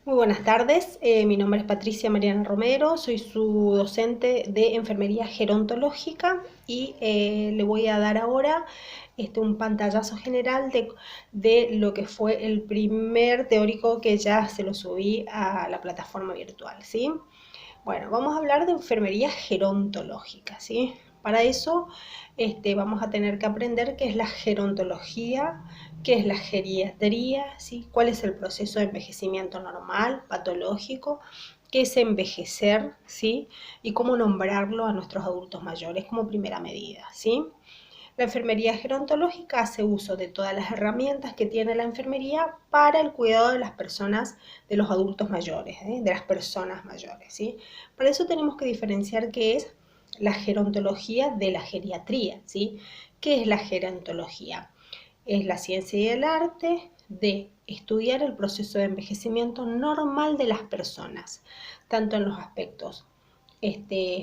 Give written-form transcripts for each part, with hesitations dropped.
Muy buenas tardes, mi nombre es Patricia Mariana Romero, soy su docente de enfermería gerontológica y le voy a dar ahora un pantallazo general de lo que fue el primer teórico que ya se lo subí a la plataforma virtual, ¿sí? Bueno, vamos a hablar de enfermería gerontológica, ¿sí? Para eso vamos a tener que aprender qué es la gerontología, qué es la geriatría, ¿sí? Cuál es el proceso de envejecimiento normal, patológico, qué es envejecer, ¿sí? Y cómo nombrarlo a nuestros adultos mayores como primera medida, ¿sí? La enfermería gerontológica hace uso de todas las herramientas que tiene la enfermería para el cuidado de las personas, de los adultos mayores, de las personas mayores, ¿sí? Para eso tenemos que diferenciar qué es la gerontología de la geriatría, ¿sí? ¿Qué es la gerontología? Es la ciencia y el arte de estudiar el proceso de envejecimiento normal de las personas, tanto en los aspectos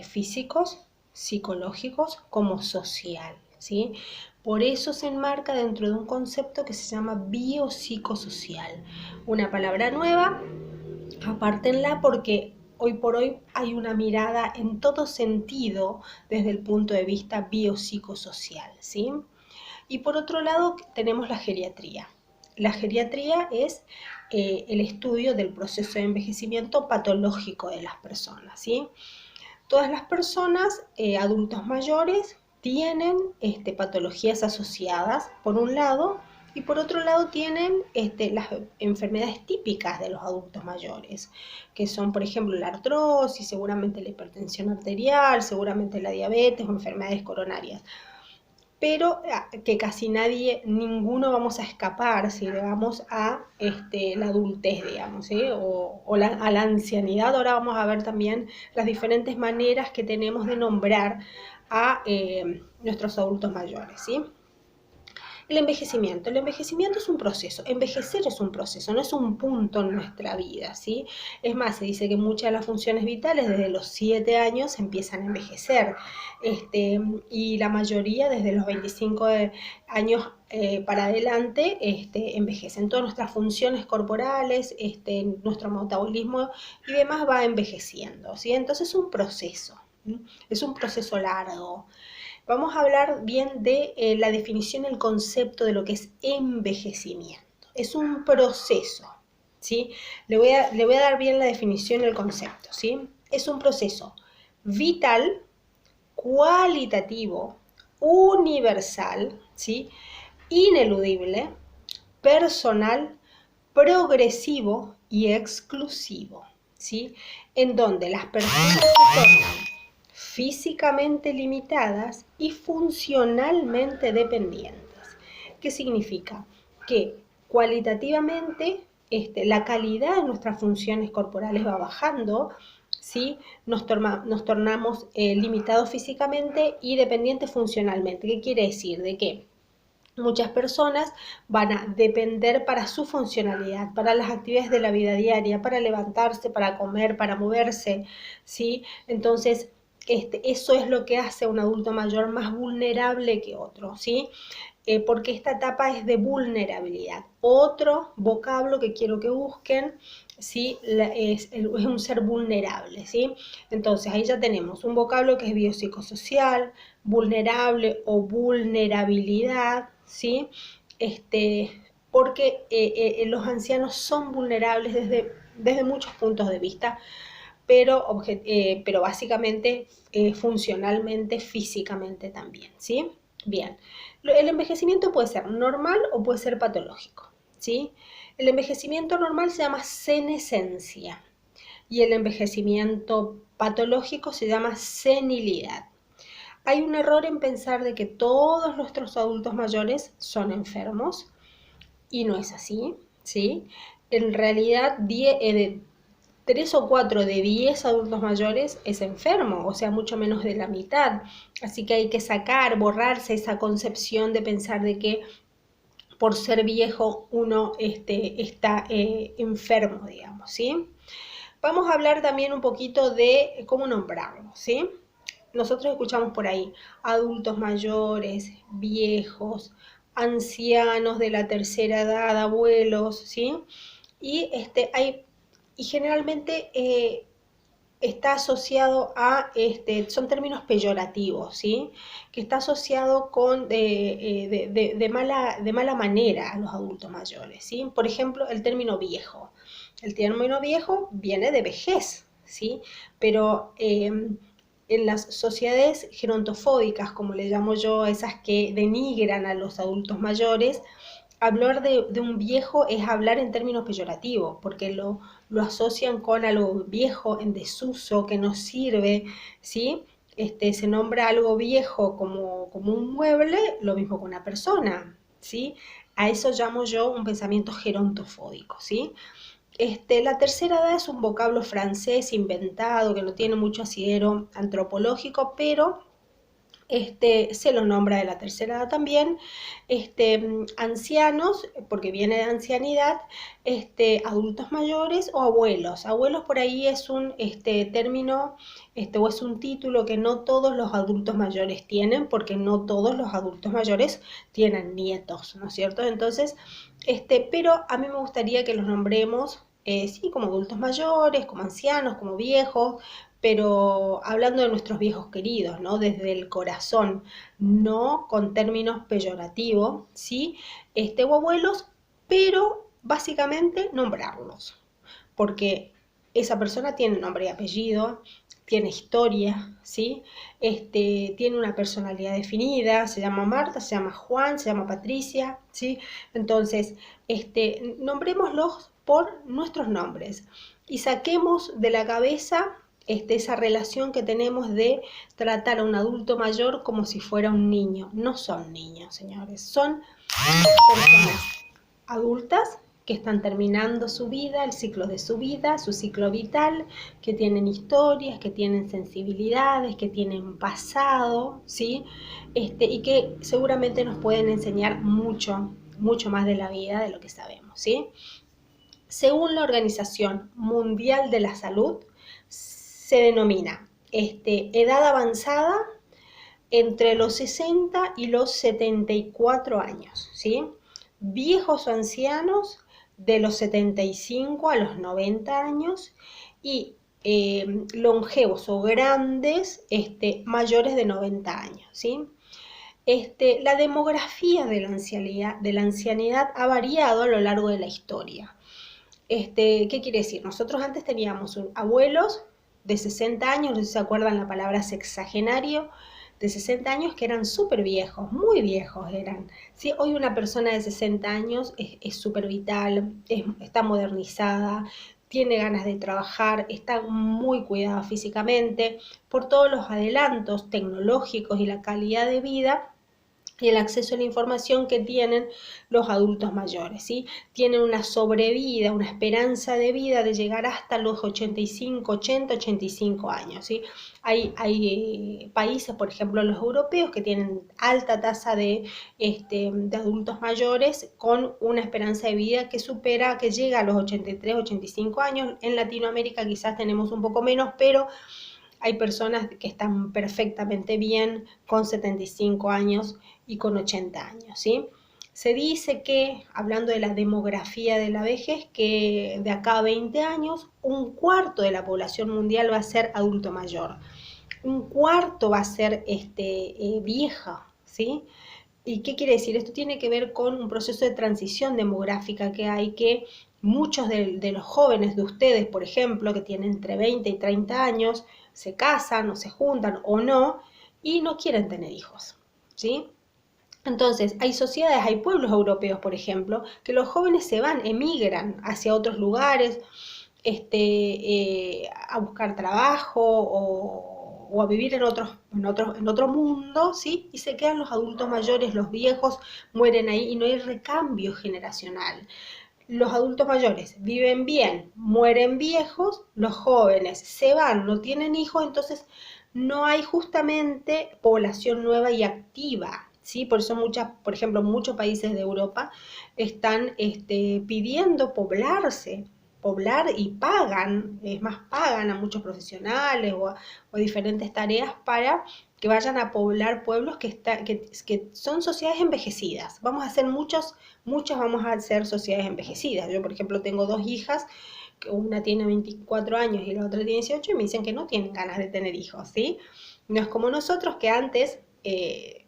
físicos, psicológicos como social, ¿sí? Por eso se enmarca dentro de un concepto que se llama biopsicosocial. Una palabra nueva, apártenla porque hoy por hoy hay una mirada en todo sentido desde el punto de vista biopsicosocial, ¿sí? Y por otro lado tenemos la geriatría. La geriatría es el estudio del proceso de envejecimiento patológico de las personas, ¿sí? Todas las personas, adultos mayores, tienen patologías asociadas, por un lado, y por otro lado tienen las enfermedades típicas de los adultos mayores, que son, por ejemplo, la artrosis, seguramente la hipertensión arterial, seguramente la diabetes o enfermedades coronarias, pero que casi nadie, ninguno vamos a escapar si llegamos a la adultez, digamos, ¿sí? A la ancianidad. Ahora vamos a ver también las diferentes maneras que tenemos de nombrar a nuestros adultos mayores, ¿sí? El envejecimiento. El envejecimiento es un proceso. Envejecer es un proceso, no es un punto en nuestra vida, ¿sí? Es más, se dice que muchas de las funciones vitales desde los 7 años empiezan a envejecer. Y la mayoría desde los 25 años para adelante envejecen. Todas nuestras funciones corporales, nuestro metabolismo y demás va envejeciendo, ¿sí? Entonces es un proceso. Es un proceso largo. Vamos a hablar bien de la definición, el concepto de lo que es envejecimiento. Es un proceso, ¿sí? Le voy a dar bien la definición y el concepto, ¿sí? Es un proceso vital, cualitativo, universal, ¿sí? Ineludible, personal, progresivo y exclusivo, ¿sí? En donde las personas se tornan físicamente limitadas y funcionalmente dependientes. ¿Qué significa? Que cualitativamente la calidad de nuestras funciones corporales va bajando, ¿sí? Nos tornamos limitados físicamente y dependientes funcionalmente. ¿Qué quiere decir? De que muchas personas van a depender para su funcionalidad, para las actividades de la vida diaria, para levantarse, para comer, para moverse, ¿sí? Entonces, eso es lo que hace a un adulto mayor más vulnerable que otro, ¿sí? Porque esta etapa es de vulnerabilidad. Otro vocablo que quiero que busquen, ¿sí? Es un ser vulnerable, ¿sí? Entonces ahí ya tenemos un vocablo que es biopsicosocial, vulnerable o vulnerabilidad, ¿sí? Porque los ancianos son vulnerables desde muchos puntos de vista, pero básicamente funcionalmente, físicamente también, ¿sí? Bien, el envejecimiento puede ser normal o puede ser patológico, ¿sí? El envejecimiento normal se llama senescencia y el envejecimiento patológico se llama senilidad. Hay un error en pensar de que todos nuestros adultos mayores son enfermos y no es así, ¿sí? En realidad, 3 o 4 de 10 adultos mayores es enfermo, o sea, mucho menos de la mitad. Así que hay que borrarse esa concepción de pensar de que por ser viejo uno está enfermo, digamos, ¿sí? Vamos a hablar también un poquito de cómo nombrarlo, ¿sí? Nosotros escuchamos por ahí adultos mayores, viejos, ancianos de la tercera edad, abuelos, ¿sí? Y hay y generalmente está asociado a, son términos peyorativos, ¿sí? Que está asociado con de mala manera a los adultos mayores, ¿sí? Por ejemplo, el término viejo. El término viejo viene de vejez, ¿sí? Pero en las sociedades gerontofóbicas, como le llamo yo, esas que denigran a los adultos mayores, hablar de un viejo es hablar en términos peyorativos, porque lo asocian con algo viejo, en desuso, que no sirve, ¿sí? Se nombra algo viejo como un mueble, lo mismo con una persona, ¿sí? A eso llamo yo un pensamiento gerontofóbico, ¿sí? La tercera edad es un vocablo francés inventado que no tiene mucho asidero antropológico, pero se lo nombra de la tercera edad también, ancianos, porque viene de ancianidad, adultos mayores o abuelos. Abuelos por ahí es un término o es un título que no todos los adultos mayores tienen, porque no todos los adultos mayores tienen nietos, ¿no es cierto? Entonces, pero a mí me gustaría que los nombremos, sí, como adultos mayores, como ancianos, como viejos, pero hablando de nuestros viejos queridos, ¿no? Desde el corazón, no con términos peyorativos, ¿sí? O abuelos, pero básicamente nombrarlos, porque esa persona tiene nombre y apellido, tiene historia, ¿sí? Tiene una personalidad definida, se llama Marta, se llama Juan, se llama Patricia, ¿sí? Entonces, nombrémoslos por nuestros nombres y saquemos de la cabeza esa relación que tenemos de tratar a un adulto mayor como si fuera un niño. No son niños, señores, son personas adultas que están terminando su vida, el ciclo de su vida, su ciclo vital, que tienen historias, que tienen sensibilidades, que tienen pasado, ¿sí? Y que seguramente nos pueden enseñar mucho, mucho más de la vida de lo que sabemos, ¿sí? Según la Organización Mundial de la Salud, se denomina edad avanzada entre los 60 y los 74 años, ¿sí? Viejos o ancianos de los 75 a los 90 años y longevos o grandes mayores de 90 años, ¿sí? La demografía de la ancianidad ha variado a lo largo de la historia. ¿Qué quiere decir? Nosotros antes teníamos abuelos de 60 años, no sé si se acuerdan la palabra sexagenario, de 60 años que eran súper viejos, muy viejos eran. ¿Sí? Hoy una persona de 60 años es súper vital, está modernizada, tiene ganas de trabajar, está muy cuidada físicamente por todos los adelantos tecnológicos y la calidad de vida y el acceso a la información que tienen los adultos mayores, ¿sí? Tienen una sobrevida, una esperanza de vida de llegar hasta los 85, 80, 85 años, ¿sí? Hay países, por ejemplo los europeos, que tienen alta tasa de adultos mayores con una esperanza de vida que supera, que llega a los 83, 85 años. En Latinoamérica quizás tenemos un poco menos, pero hay personas que están perfectamente bien con 75 años y con 80 años, ¿sí? Se dice que, hablando de la demografía de la vejez, que de acá a 20 años, un cuarto de la población mundial va a ser adulto mayor. Un cuarto va a ser vieja, ¿sí? ¿Y qué quiere decir? Esto tiene que ver con un proceso de transición demográfica que hay, que muchos de los jóvenes de ustedes, por ejemplo, que tienen entre 20 y 30 años, se casan o se juntan o no y no quieren tener hijos, ¿sí? Entonces, hay sociedades, hay pueblos europeos, por ejemplo, que los jóvenes se van, emigran hacia otros lugares, a buscar trabajo o a vivir en otro mundo, ¿sí? Y se quedan los adultos mayores, los viejos mueren ahí y no hay recambio generacional. Los adultos mayores viven bien, mueren viejos, los jóvenes se van, no tienen hijos, entonces no hay justamente población nueva y activa, ¿sí? Por eso por ejemplo, muchos países de Europa están pidiendo poblar y pagan, es más, pagan a muchos profesionales o diferentes tareas para que vayan a poblar pueblos que son sociedades envejecidas. Vamos a hacer muchas vamos a ser sociedades envejecidas. Yo, por ejemplo, tengo 2 hijas que una tiene 24 años y la otra tiene 18 y me dicen que no tienen ganas de tener hijos, ¿sí? No es como nosotros que antes,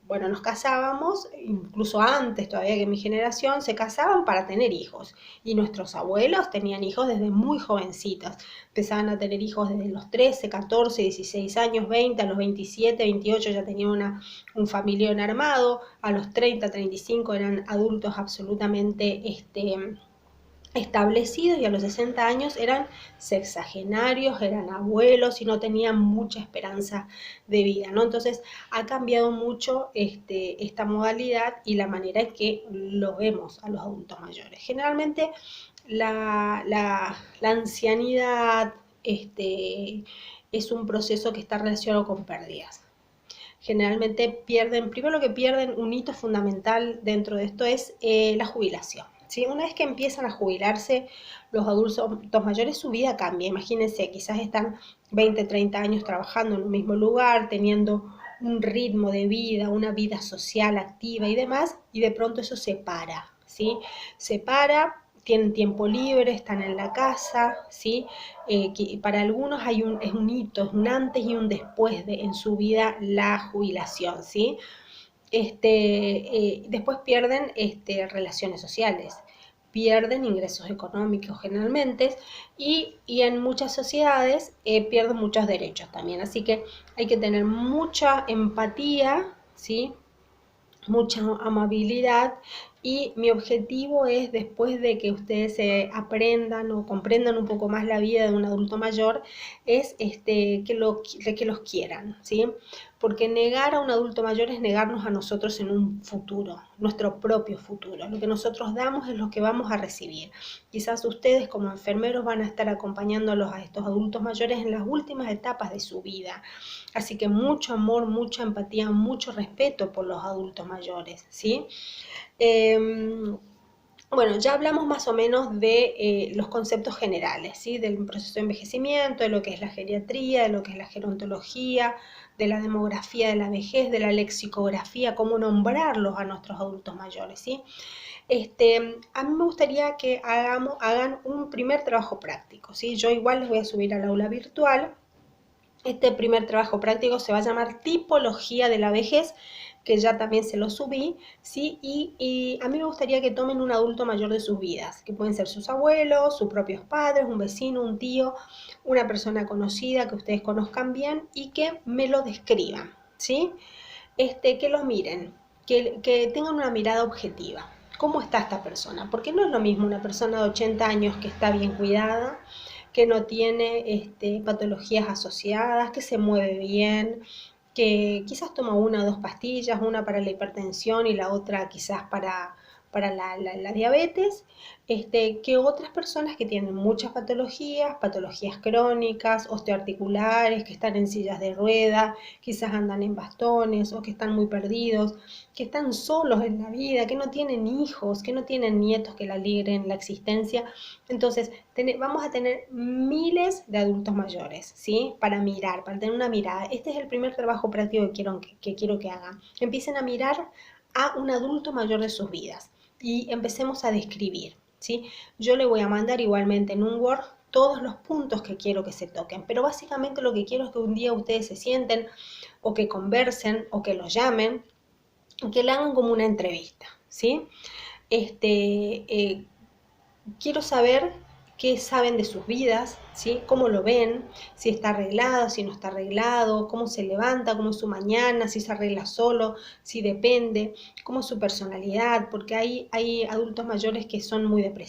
bueno, nos casábamos, incluso antes todavía que mi generación, se casaban para tener hijos. Y nuestros abuelos tenían hijos desde muy jovencitos. Empezaban a tener hijos desde los 13, 14, 16 años, 20, a los 27, 28 ya tenían un familión armado, a los 30, 35 eran adultos absolutamente establecidos y a los 60 años eran sexagenarios, eran abuelos y no tenían mucha esperanza de vida, ¿no? Entonces ha cambiado mucho esta modalidad y la manera en que lo vemos a los adultos mayores. Generalmente la ancianidad es un proceso que está relacionado con pérdidas. Generalmente pierden, primero lo que pierden, un hito fundamental dentro de esto es la jubilación. ¿Sí? Una vez que empiezan a jubilarse los adultos mayores, su vida cambia. Imagínense, quizás están 20, 30 años trabajando en un mismo lugar, teniendo un ritmo de vida, una vida social activa y demás, y de pronto eso se para, ¿sí? Se para, tienen tiempo libre, están en la casa, ¿sí? Que para algunos es un hito, es un antes y un después en su vida la jubilación, ¿sí? Después pierden relaciones sociales, pierden ingresos económicos generalmente y en muchas sociedades pierden muchos derechos también. Así que hay que tener mucha empatía, ¿sí? Mucha amabilidad y mi objetivo es, después de que ustedes aprendan o comprendan un poco más la vida de un adulto mayor, es que los quieran, ¿sí? Porque negar a un adulto mayor es negarnos a nosotros en un futuro, nuestro propio futuro. Lo que nosotros damos es lo que vamos a recibir. Quizás ustedes como enfermeros van a estar acompañándolos a estos adultos mayores en las últimas etapas de su vida. Así que mucho amor, mucha empatía, mucho respeto por los adultos mayores, ¿sí? Bueno, ya hablamos más o menos de los conceptos generales, ¿sí? Del proceso de envejecimiento, de lo que es la geriatría, de lo que es la gerontología, de la demografía de la vejez, de la lexicografía, cómo nombrarlos a nuestros adultos mayores, ¿sí? A mí me gustaría que hagan un primer trabajo práctico, ¿sí? Yo igual les voy a subir al aula virtual. Este primer trabajo práctico se va a llamar Tipología de la vejez, que ya también se lo subí, ¿sí? Y a mí me gustaría que tomen un adulto mayor de sus vidas, que pueden ser sus abuelos, sus propios padres, un vecino, un tío, una persona conocida que ustedes conozcan bien y que me lo describan, ¿sí? Que lo miren, que tengan una mirada objetiva. ¿Cómo está esta persona? Porque no es lo mismo una persona de 80 años que está bien cuidada, que no tiene patologías asociadas, que se mueve bien, que quizás toma una o dos pastillas, una para la hipertensión y la otra quizás para la diabetes, que otras personas que tienen muchas patologías crónicas, osteoarticulares, que están en sillas de rueda, quizás andan en bastones o que están muy perdidos, que están solos en la vida, que no tienen hijos, que no tienen nietos que la alegren la existencia. Entonces, vamos a tener miles de adultos mayores, ¿sí? Para mirar, para tener una mirada. Este es el primer trabajo práctico que quiero que hagan. Empiecen a mirar a un adulto mayor de sus vidas y empecemos a describir, ¿sí? Yo le voy a mandar igualmente en un Word todos los puntos que quiero que se toquen, pero básicamente lo que quiero es que un día ustedes se sienten o que conversen o que los llamen, que le hagan como una entrevista, ¿sí? Quiero saber qué saben de sus vidas, ¿sí? Cómo lo ven, si está arreglado, si no está arreglado, cómo se levanta, cómo es su mañana, si se arregla solo, si depende, cómo es su personalidad, porque hay adultos mayores que son muy depresivos.